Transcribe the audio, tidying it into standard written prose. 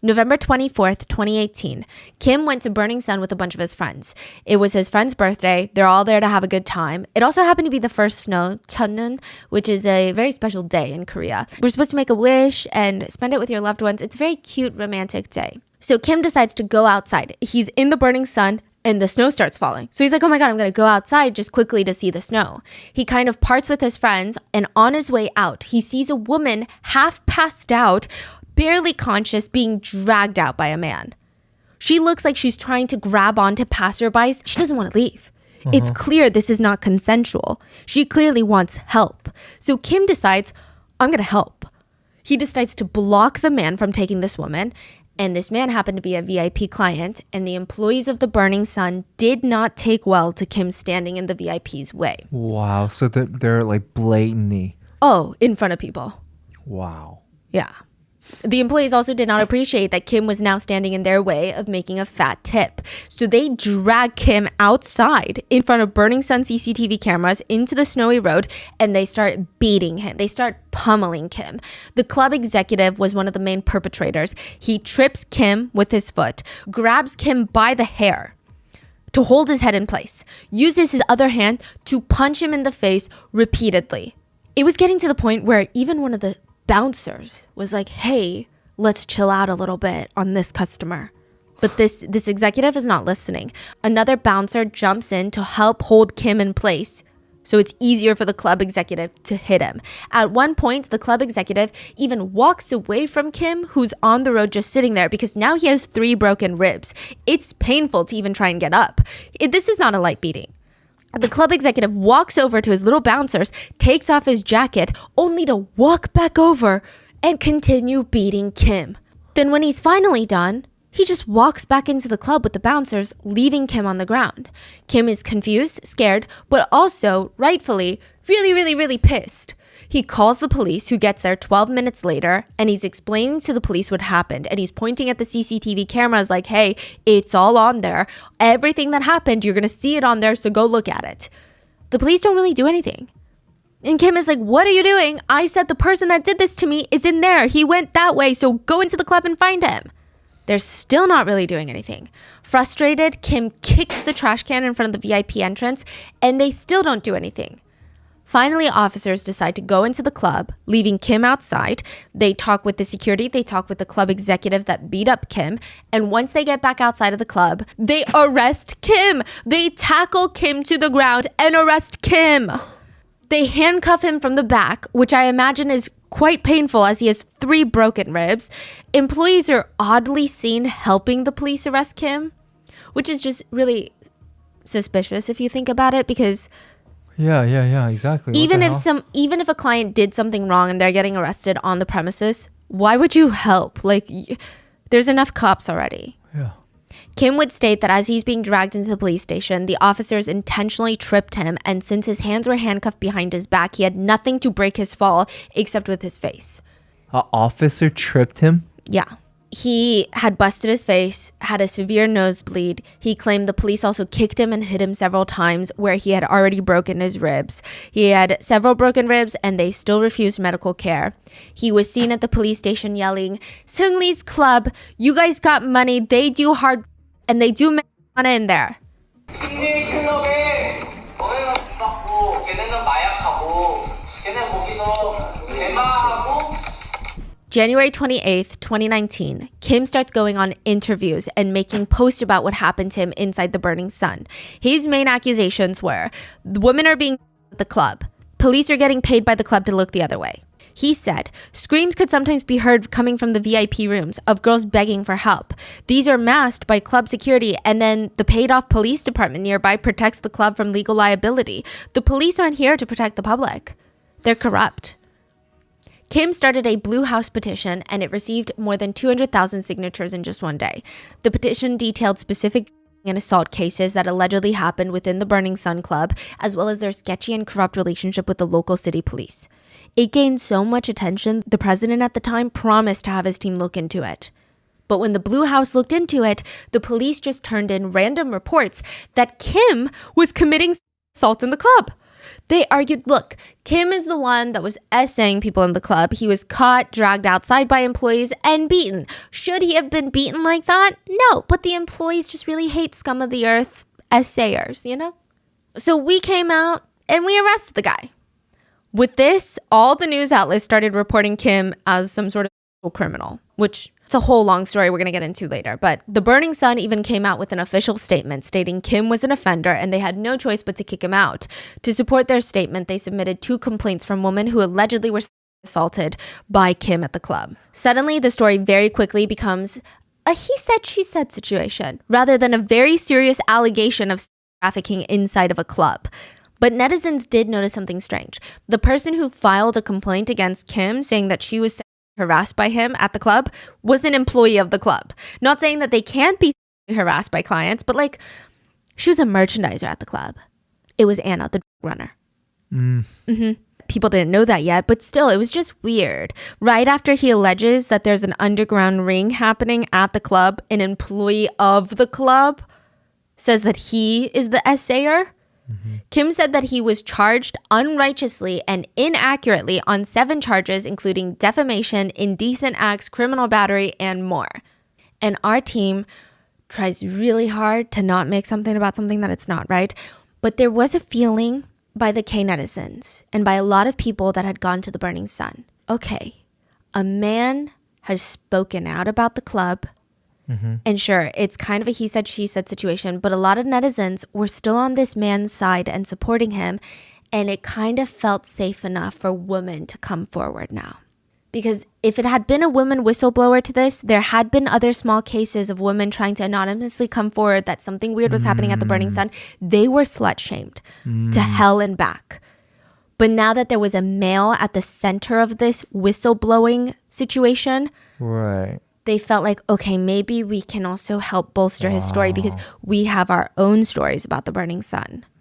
November 24th, 2018, Kim went to Burning Sun with a bunch of his friends. It was his friend's birthday. They're all there to have a good time. It also happened to be the first snow, Cheonneun, which is a very special day in Korea. We're supposed to make a wish and spend it with your loved ones. It's a very cute, romantic day. So Kim decides to go outside. He's in the Burning Sun and the snow starts falling. So he's like, oh my God, I'm going to go outside just quickly to see the snow. He kind of parts with his friends, and on his way out, he sees a woman half passed out, barely conscious, being dragged out by a man. She looks like she's trying to grab onto passerbys. She doesn't want to leave. It's clear this is not consensual. She clearly wants help. So Kim decides, I'm going to help. He decides to block the man from taking this woman. And this man happened to be a VIP client, and the employees of the Burning Sun did not take well to Kim standing in the VIP's way. Wow. So they're like blatantly. Oh, in front of people. Wow. Yeah. The employees also did not appreciate that Kim was now standing in their way of making a fat tip. So they drag Kim outside in front of Burning Sun CCTV cameras into the snowy road, and they start beating him. They start pummeling Kim. The club executive was one of the main perpetrators. He trips Kim with his foot, grabs Kim by the hair to hold his head in place, uses his other hand to punch him in the face repeatedly. It was getting to the point where even one of the bouncers was like, hey, let's chill out a little bit on this customer. But this executive is not listening. Another bouncer jumps in to help hold Kim in place, so it's easier for the club executive to hit him. At one point, the club executive even walks away from Kim, who's on the road just sitting there, because now he has 3 broken ribs. It's painful to even try and get up. This is not a light beating. The club executive walks over to his little bouncers, takes off his jacket, only to walk back over and continue beating Kim. Then when he's finally done, he just walks back into the club with the bouncers, leaving Kim on the ground. Kim is confused, scared, but also, rightfully, really pissed. He calls the police, who gets there 12 minutes later, and he's explaining to the police what happened. And he's pointing at the CCTV cameras like, hey, it's all on there. Everything that happened, you're going to see it on there, so go look at it. The police don't really do anything. And Kim is like, what are you doing? I said the person that did this to me is in there. He went that way, so go into the club and find him. They're still not really doing anything. Frustrated, Kim kicks the trash can in front of the VIP entrance, and they still don't do anything. Finally, officers decide to go into the club, leaving Kim outside. They talk with the security, they talk with the club executive that beat up Kim, and once they get back outside of the club, they arrest Kim. They tackle Kim to the ground and arrest Kim. They handcuff him from the back, which I imagine is quite painful as he has 3 broken ribs. Employees are oddly seen helping the police arrest Kim, which is just really suspicious if you think about it, because Yeah, exactly. even if a client did something wrong and they're getting arrested on the premises, why would you help? Like, there's enough cops already. Yeah. Kim would state that as he's being dragged into the police station, the officers intentionally tripped him, and since his hands were handcuffed behind his back, he had nothing to break his fall except with his face. An officer tripped him? Yeah. He had busted his face, had a severe nosebleed. He claimed the police also kicked him and hit him several times where he had already broken his ribs. He had several broken ribs and they still refused medical care. He was seen at the police station yelling, "Seungri's club, you guys got money, they do hard and they do marijuana in there." 승리 클럽에 너네는 받고 걔네는 마약하고 걔네 거기서 대마하고. January 28th, 2019, Kim starts going on interviews and making posts about what happened to him inside the Burning Sun. His main accusations were, the women are being at the club. Police are getting paid by the club to look the other way. He said, screams could sometimes be heard coming from the VIP rooms of girls begging for help. These are masked by club security, and then the paid-off police department nearby protects the club from legal liability. The police aren't here to protect the public. They're corrupt. Kim started a Blue House petition, and it received more than 200,000 signatures in just one day. The petition detailed specific and assault cases that allegedly happened within the Burning Sun Club, as well as their sketchy and corrupt relationship with the local city police. It gained so much attention, the president at the time promised to have his team look into it. But when the Blue House looked into it, the police just turned in random reports that Kim was committing assault in the club. They argued, look, Kim is the one that was essaying people in the club. He was caught, dragged outside by employees, and beaten. Should he have been beaten like that? No, but the employees just really hate scum of the earth essayers, you know? So we came out and we arrested the guy. With this, all the news outlets started reporting Kim as some sort of criminal, which it's a whole long story we're going to get into later. But the Burning Sun even came out with an official statement stating Kim was an offender and they had no choice but to kick him out. To support their statement, they submitted 2 complaints from women who allegedly were assaulted by Kim at the club. Suddenly, the story very quickly becomes a he said, she said situation rather than a very serious allegation of trafficking inside of a club. But netizens did notice something strange. The person who filed a complaint against Kim saying that she was harassed by him at the club was an employee of the club. Not saying that they can't be harassed by clients, but like she was a merchandiser at the club. It was Anna, the runner. People didn't know that yet, but still, it was just weird. Right after he alleges that there's an underground ring happening at the club, an employee of the club says that he is the assayer. Kim said that he was charged unrighteously and inaccurately on 7 charges, including defamation, indecent acts, criminal battery, and more. And our team tries really hard to not make something about something that it's not, right? But there was a feeling by the K netizens and by a lot of people that had gone to the Burning Sun. Okay, a man has spoken out about the club. And sure, it's kind of a he said, she said situation, but a lot of netizens were still on this man's side and supporting him. And it kind of felt safe enough for women to come forward now. Because if it had been a woman whistleblower to this, there had been other small cases of women trying to anonymously come forward that something weird was happening at the Burning Sun. They were slut shamed to hell and back. But now that there was a male at the center of this whistleblowing situation, Right. they felt like, okay, maybe we can also help bolster his story because we have our own stories about the Burning Sun.